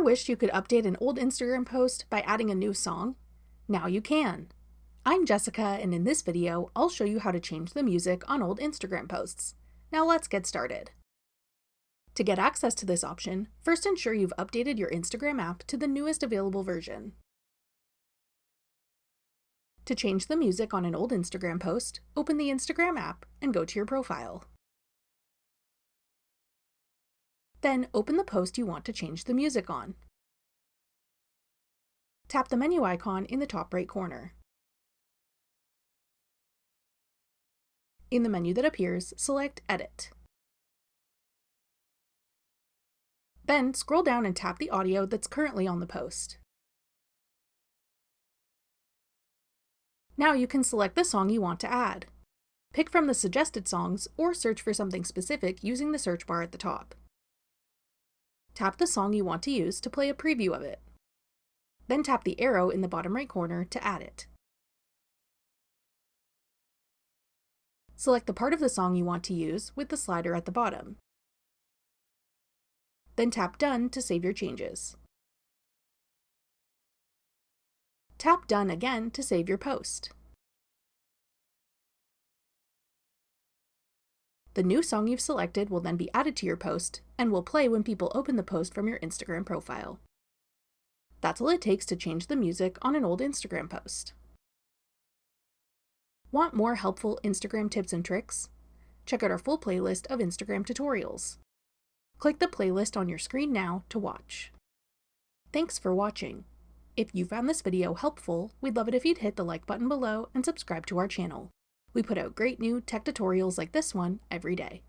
Ever wished you could update an old Instagram post by adding a new song? Now you can! I'm Jessica, and in this video, I'll show you how to change the music on old Instagram posts. Now let's get started. To get access to this option, first ensure you've updated your Instagram app to the newest available version. To change the music on an old Instagram post, open the Instagram app and go to your profile. Then open the post you want to change the music on. Tap the menu icon in the top right corner. In the menu that appears, select Edit. Then scroll down and tap the audio that's currently on the post. Now you can select the song you want to add. Pick from the suggested songs or search for something specific using the search bar at the top. Tap the song you want to use to play a preview of it. Then tap the arrow in the bottom right corner to add it. Select the part of the song you want to use with the slider at the bottom. Then tap Done to save your changes. Tap Done again to save your post. The new song you've selected will then be added to your post and will play when people open the post from your Instagram profile. That's all it takes to change the music on an old Instagram post. Want more helpful Instagram tips and tricks? Check out our full playlist of Instagram tutorials. Click the playlist on your screen now to watch. Thanks for watching. If you found this video helpful, we'd love it if you'd hit the like button below and subscribe to our channel. We put out great new tech tutorials like this one every day.